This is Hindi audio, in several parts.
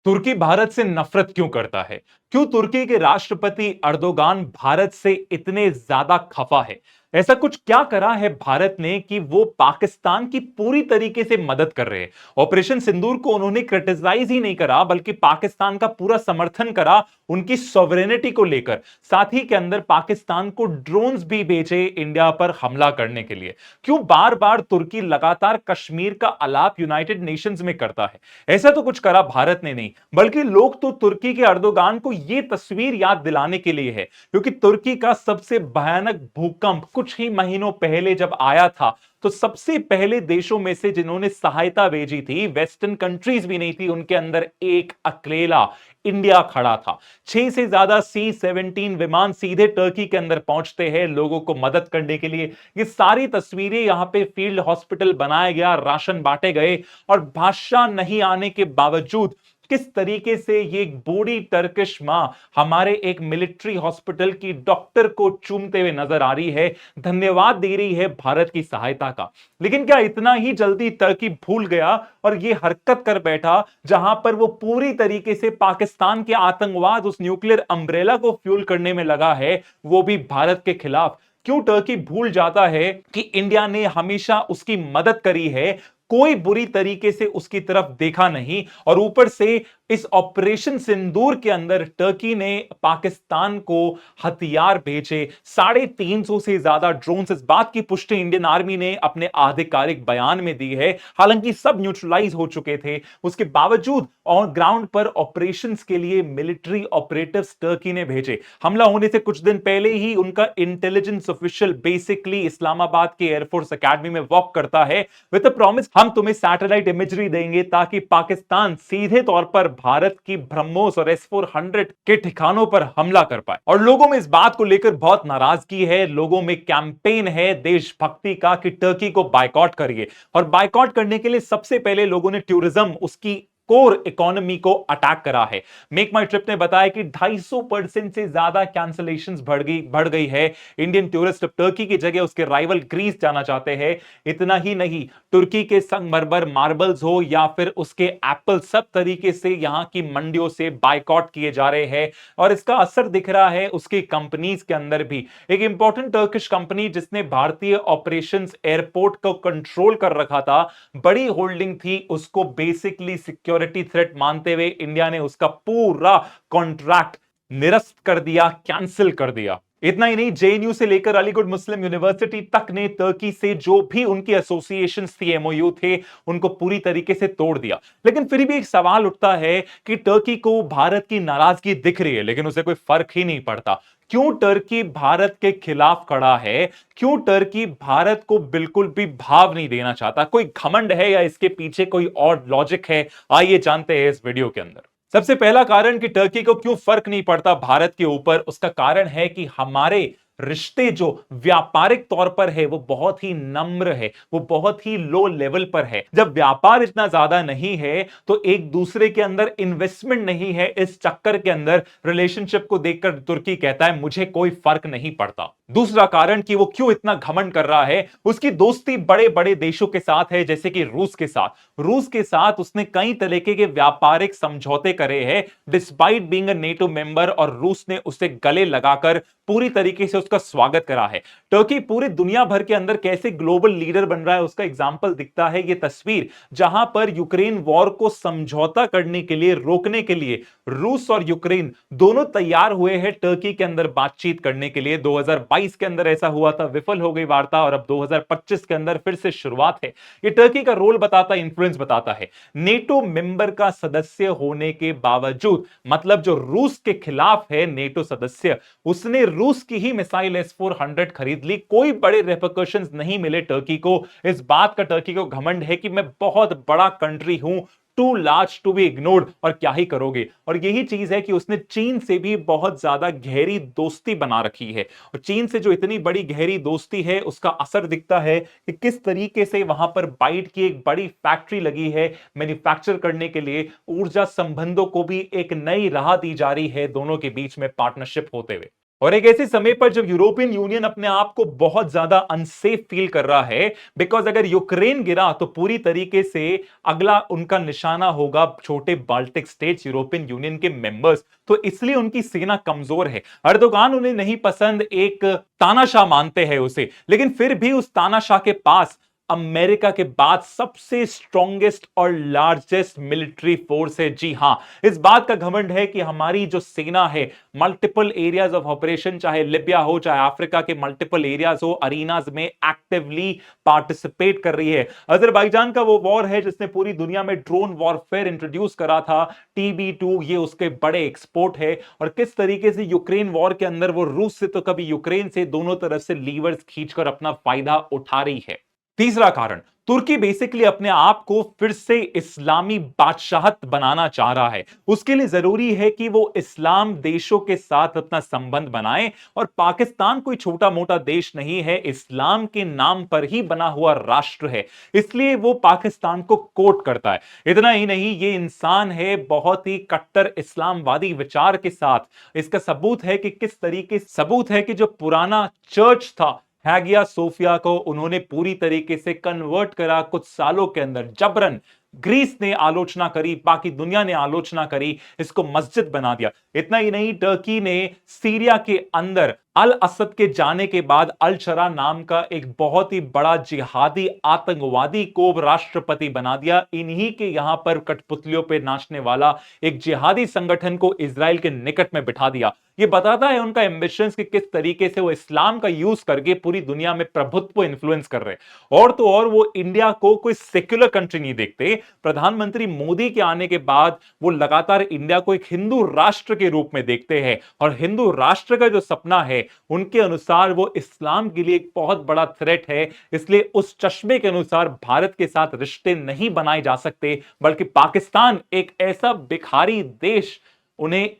तुर्की भारत से नफरत क्यों करता है? क्यों तुर्की के राष्ट्रपति अर्दोगान भारत से इतने ज्यादा खफा है? ऐसा कुछ क्या करा है भारत ने कि वो पाकिस्तान की पूरी तरीके से मदद कर रहे हैं? ऑपरेशन सिंदूर को उन्होंने क्रिटिसाइज ही नहीं करा, बल्कि पाकिस्तान का पूरा समर्थन करा उनकी सॉवरेनिटी को लेकर। साथ ही के अंदर पाकिस्तान को ड्रोन्स भी भेजे इंडिया पर हमला करने के लिए। क्यों बार बार तुर्की लगातार कश्मीर का आलाप यूनाइटेड नेशंस में करता है? ऐसा तो कुछ करा भारत ने नहीं, बल्कि लोग तो तुर्की के अर्दोगान को यह तस्वीर याद दिलाने के लिए है, क्योंकि तुर्की का सबसे भयानक भूकंप कुछ ही महीनों पहले जब आया था, तो सबसे पहले देशों में से जिन्होंने सहायता भेजी थी, वेस्टर्न कंट्रीज भी नहीं थी, उनके अंदर एक अकेला इंडिया खड़ा था। 6 से ज्यादा C-17 विमान सीधे टर्की के अंदर पहुंचते हैं लोगों को मदद करने के लिए। ये सारी तस्वीरें, यहां पे फील्ड हॉस्पिटल बनाया गया, राशन बांटे गए, और भाषा नहीं आने के बावजूद किस तरीके से ये बूढ़ी टर्किश मां हमारे एक मिलिट्री हॉस्पिटल की डॉक्टर को चूमते हुए नजर आ रही है, धन्यवाद दे रही है भारत की सहायता का। लेकिन क्या इतना ही जल्दी टर्की भूल गया और ये हरकत कर बैठा, जहां पर वो पूरी तरीके से पाकिस्तान के आतंकवाद, उस न्यूक्लियर अम्ब्रेला को फ्यूल करने में लगा है, वो भी भारत के खिलाफ? क्यों टर्की भूल जाता है कि इंडिया ने हमेशा उसकी मदद करी है, कोई बुरी तरीके से उसकी तरफ देखा नहीं, और ऊपर से इस ऑपरेशन सिंदूर के अंदर टर्की ने पाकिस्तान को हथियार भेजे, 350 से ज्यादा ड्रोन्स। इस बात की पुष्टि इंडियन आर्मी ने अपने आधिकारिक बयान में दी है। हालांकि सब न्यूट्रलाइज हो चुके थे, उसके बावजूद ऑन ग्राउंड पर ऑपरेशंस के लिए मिलिट्री ऑपरेटिव्स टर्की ने भेजे। हमला होने से कुछ दिन पहले ही उनका इंटेलिजेंस ऑफिशियल बेसिकली इस्लामाबाद के एयरफोर्स एकेडमी में वॉक करता है विद अ प्रॉमिस, हम तुम्हें सैटेलाइट इमेजरी देंगे ताकि पाकिस्तान सीधे तौर पर भारत की ब्रह्मोस और S-400 के ठिकानों पर हमला कर पाए। और लोगों में इस बात को लेकर बहुत नाराजगी है, लोगों में कैंपेन है देशभक्ति का कि टर्की को बायकॉट करिए। और बायकॉट करने के लिए सबसे पहले लोगों ने टूरिज्म, उसकी कोर इकोनॉमी को अटैक करा है। मेक माई ट्रिप ने बताया कि 250% से ज्यादा कैंसलेशंस बढ़ गई है। इंडियन टूरिस्ट अब टर्की की जगह उसके राइवल ग्रीस जाना चाहते हैं। इतना ही नहीं, तुर्की के संगमरमर मार्बल्स हो या फिर उसके एप्पल, सब तरीके से यहां की मंडियों से बायकॉट किए जा रहे हैं। और इसका असर दिख रहा है उसकी कंपनीज के अंदर भी। एक इंपॉर्टेंट टर्किश कंपनी जिसने भारतीय ऑपरेशंस एयरपोर्ट को कंट्रोल कर रखा था, बड़ी होल्डिंग थी, उसको बेसिकली सिक्योरिटी थ्रेट मानते हुए इंडिया ने उसका पूरा कॉन्ट्रैक्ट निरस्त कर दिया, कैंसिल कर दिया। इतना ही नहीं, JNU से लेकर अलीगढ़ मुस्लिम यूनिवर्सिटी तक ने टर्की से जो भी उनकी एसोसिएशंस थी, MOU थे, उनको पूरी तरीके से तोड़ दिया। लेकिन फिर भी एक सवाल उठता है कि टर्की को भारत की नाराजगी दिख रही है, लेकिन उसे कोई फर्क ही नहीं पड़ता। क्यों टर्की भारत के खिलाफ खड़ा है? क्यों टर्की भारत को बिल्कुल भी भाव नहीं देना चाहता? कोई घमंड है या इसके पीछे कोई और लॉजिक है? आइए जानते हैं इस वीडियो के अंदर। सबसे पहला कारण कि टर्की को क्यों फर्क नहीं पड़ता भारत के ऊपर, उसका कारण है कि हमारे रिश्ते जो व्यापारिक तौर पर है वो बहुत ही नम्र है, वो बहुत ही लो लेवल पर है। जब व्यापार इतना ज्यादा नहीं है तो एक दूसरे के अंदर इन्वेस्टमेंट नहीं है, इस चक्कर के अंदर रिलेशनशिप को देखकर तुर्की कहता है मुझे कोई फर्क नहीं पड़ता। दूसरा कारण कि वो क्यों इतना घमंड कर रहा है, उसकी दोस्ती बड़े बड़े देशों के साथ है, जैसे कि रूस के साथ। रूस के साथ उसने कई तरीके के व्यापारिक समझौते करे हैं despite being a NATO member, और रूस ने उसे गले लगाकर पूरी तरीके से उसका स्वागत करा है। टर्की पूरी दुनिया भर के अंदर कैसे ग्लोबल लीडर बन रहा है उसका एग्जांपल दिखता है ये तस्वीर, जहां पर यूक्रेन वॉर को समझौता करने के लिए, रोकने के लिए रूस और यूक्रेन दोनों तैयार हुए हैं टर्की के अंदर बातचीत करने के लिए। 2022 के अंदर ऐसा हुआ था, विफल हो गई वार्ता, और अब 2025 के अंदर फिर से शुरुआत है। ये टर्की का रोल बताता है, इंफ्लुएंस बताता है। नेटो मेंबर का सदस्य होने के बावजूद, मतलब जो रूस के खिलाफ है नेटो सदस्य, उसने रूस की ही मिसाइल S-400 खरीद ली। कोई बड़े रेपरकशंस नहीं मिले टर्की को। इस बात का टर्की को घमंड है कि मैं बहुत बड़ा कंट्री हूं, too large to be ignored, और क्या ही करोगे। और यही चीज है कि उसने चीन से भी बहुत ज्यादा गहरी दोस्ती बना रखी है, और चीन से जो इतनी बड़ी गहरी दोस्ती है उसका असर दिखता है कि किस तरीके से वहां पर बाइट की एक बड़ी फैक्ट्री लगी है मैन्युफैक्चर करने के लिए। ऊर्जा संबंधों को भी एक नई राह दी जा रही है दोनों के बीच में पार्टनरशिप होते हुए। और एक ऐसे समय पर जब यूरोपियन यूनियन अपने आप को बहुत ज्यादा अनसेफ फील कर रहा है, बिकॉज अगर यूक्रेन गिरा तो पूरी तरीके से अगला उनका निशाना होगा छोटे बाल्टिक स्टेट्स, यूरोपियन यूनियन के मेंबर्स। तो इसलिए उनकी सेना कमजोर है। अर्दोगान उन्हें नहीं पसंद, एक तानाशाह मानते हैं उसे, लेकिन फिर भी उस तानाशाह के पास अमेरिका के बाद सबसे स्ट्रॉन्गेस्ट और लार्जेस्ट मिलिट्री फोर्स है। जी हां, इस बात का घमंड है कि हमारी जो सेना है मल्टीपल एरियाज ऑफ ऑपरेशन, चाहे लिबिया हो चाहे अफ्रीका के मल्टीपल एरियाज हो, अरीनाज में एक्टिवली पार्टिसिपेट कर रही है। अजरबैजान का वो वॉर है जिसने पूरी दुनिया में ड्रोन वॉरफेयर इंट्रोड्यूस करा था, TB2, ये उसके बड़े एक्सपोर्ट है। और किस तरीके से यूक्रेन वॉर के अंदर वो रूस से तो कभी यूक्रेन से, दोनों तरफ से लीवर्स खींचकर अपना फायदा उठा रही है। तीसरा कारण, तुर्की बेसिकली अपने आप को फिर से इस्लामी बादशाहत बनाना चाह रहा है। उसके लिए जरूरी है कि वो इस्लाम देशों के साथ अपना संबंध बनाए, और पाकिस्तान कोई छोटा मोटा देश नहीं है, इस्लाम के नाम पर ही बना हुआ राष्ट्र है। इसलिए वो पाकिस्तान को कोट करता है। इतना ही नहीं, ये इंसान है बहुत ही कट्टर इस्लामवादी विचार के साथ। इसका सबूत है कि किस तरीके सबूत है कि जो पुराना चर्च था हैगिया सोफिया को उन्होंने पूरी तरीके से कन्वर्ट करा कुछ सालों के अंदर, जबरन। ग्रीस ने आलोचना करी, बाकी दुनिया ने आलोचना करी, इसको मस्जिद बना दिया। इतना ही नहीं, टर्की ने सीरिया के अंदर अल असद के जाने के बाद अल शरा नाम का एक बहुत ही बड़ा जिहादी आतंकवादी को राष्ट्रपति बना दिया। इन्हीं के यहां पर कठपुतलियों पे नाचने वाला एक जिहादी संगठन को इजराइल के निकट में बिठा दिया। ये बताता है उनका एम्बिशंस कि किस तरीके से वो इस्लाम का यूज करके पूरी दुनिया में प्रभुत्व इन्फ्लुएंस कर रहे हैं। और तो और वो इंडिया को कोई सेक्युलर कंट्री नहीं देखते। प्रधानमंत्री मोदी के आने के बाद वो लगातार इंडिया को एक हिंदू राष्ट्र के रूप में देखते हैं, और हिंदू राष्ट्र का जो सपना है उनके अनुसार वो इस्लाम के लिए एक बहुत बड़ा थ्रेट है। इसलिए उस चश्मे के अनुसार भारत के साथ रिश्ते नहीं बनाए जा सकते, बल्कि पाकिस्तान एक ऐसा भिखारी देश उन्हें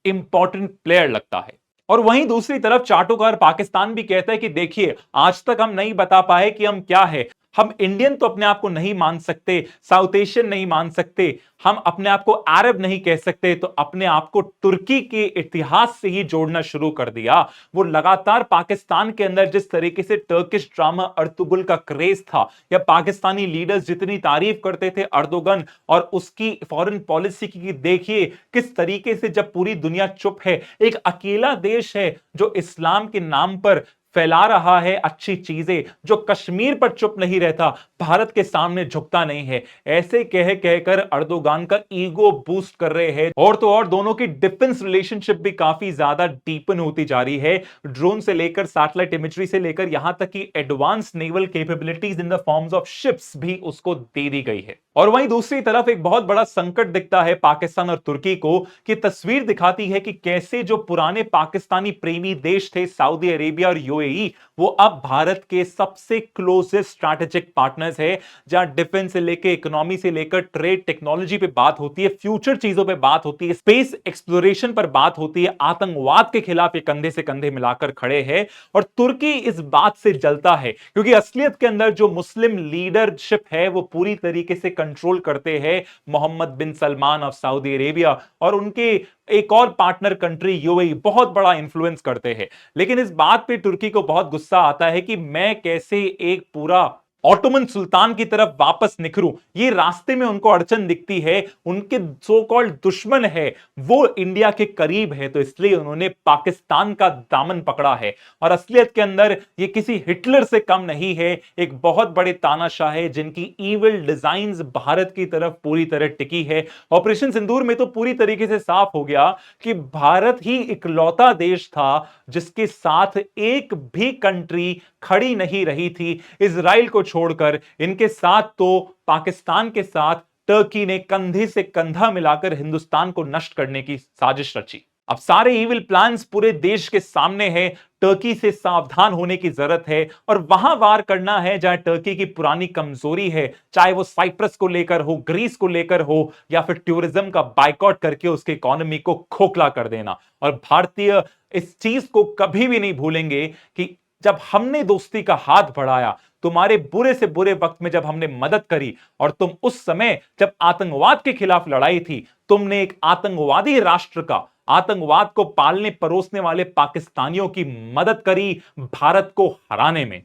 इंपॉर्टेंट प्लेयर लगता है। और वहीं दूसरी तरफ चाटुकार पाकिस्तान भी कहता है कि देखिए, आज तक हम नहीं बता पाए कि हम क्या है। हम इंडियन तो अपने आप को नहीं मान सकते, साउथ एशियन नहीं मान सकते, हम अपने आप को अरब नहीं कह सकते, तो अपने आप को तुर्की के इतिहास से ही जोड़ना शुरू कर दिया। वो लगातार पाकिस्तान के अंदर जिस तरीके से टर्किश ड्रामा अर्तुगरुल का क्रेज था, या पाकिस्तानी लीडर्स जितनी तारीफ करते थे अर्दोगन और उसकी फॉरेन पॉलिसी की, देखिए किस तरीके से जब पूरी दुनिया चुप है, एक अकेला देश है जो इस्लाम के नाम पर फैला रहा है अच्छी चीजें, जो कश्मीर पर चुप नहीं रहता, भारत के सामने झुकता नहीं है। ऐसे कह कहकर अर्दोगान का ईगो बूस्ट कर रहे हैं। और तो और दोनों की डिफेंस रिलेशनशिप भी काफी ज्यादा डीपन होती जा रही है। ड्रोन से लेकर सैटेलाइट इमेजरी से लेकर यहां तक कि advance naval capabilities in the forms of ships भी उसको दे दी गई है। और वहीं दूसरी तरफ एक बहुत बड़ा संकट दिखता है पाकिस्तान और तुर्की को, कि तस्वीर दिखाती है कि कैसे जो पुराने पाकिस्तानी प्रेमी देश थे सऊदी अरेबिया और यूएई, वो अब भारत के सबसे क्लोजेस्ट स्ट्रैटेजिक पार्टनर्स है। जहां डिफेंस से लेकर, इकोनॉमी से लेकर, ट्रेड टेक्नोलॉजी पे बात होती है, फ्यूचर चीजों पे बात होती है, स्पेस एक्सप्लोरेशन पर बात होती है, आतंकवाद के खिलाफ ये कंधे से कंधे मिलाकर खड़े हैं। और तुर्की इस बात से जलता है क्योंकि असलियत के अंदर जो मुस्लिम लीडरशिप है वो पूरी तरीके से कंट्रोल करते हैं मोहम्मद बिन सलमान ऑफ सऊदी अरेबिया, और उनके एक और पार्टनर कंट्री यूएई बहुत बड़ा इंफ्लुएंस करते हैं। लेकिन इस बात पे तुर्की को बहुत गुस्सा आता है कि मैं कैसे एक पूरा ऑटोमन सुल्तान की तरफ वापस निखरूं। ये रास्ते में उनको अड़चन दिखती है, उनके सो कॉल्ड दुश्मन है वो इंडिया के करीब है, तो इसलिए उन्होंने पाकिस्तान का दामन पकड़ा है। और असलियत के अंदर ये किसी हिटलर से कम नहीं है, एक बहुत बड़े तानाशाह है जिनकी ईविल डिजाइन्स भारत की तरफ पूरी तरह टिकी है। ऑपरेशन सिंदूर में तो पूरी तरीके से साफ हो गया कि भारत ही इकलौता देश था जिसके साथ एक भी कंट्री खड़ी नहीं रही थी इजराइल को छोड़कर। इनके साथ तो पाकिस्तान के साथ टर्की ने कंधे से कंधा मिलाकर हिंदुस्तान को नष्ट करने की साजिश रची। अब सारे इविल प्लान्स पूरे देश के सामने हैं। टर्की से सावधान होने की जरूरत है और वहां वार करना है जहां टर्की की पुरानी कमजोरी है, चाहे वो साइप्रस को लेकर हो, ग्रीस को लेकर हो, या फिर टूरिज्म का बाइकआउट करके उसके इकोनॉमी को खोखला कर देना। और भारतीय इस चीज को कभी भी नहीं भूलेंगे कि जब हमने दोस्ती का हाथ बढ़ाया, तुम्हारे बुरे से बुरे वक्त में जब हमने मदद करी, और तुम उस समय जब आतंकवाद के खिलाफ लड़ाई थी, तुमने एक आतंकवादी राष्ट्र का आतंकवाद को पालने परोसने वाले पाकिस्तानियों की मदद करी भारत को हराने में।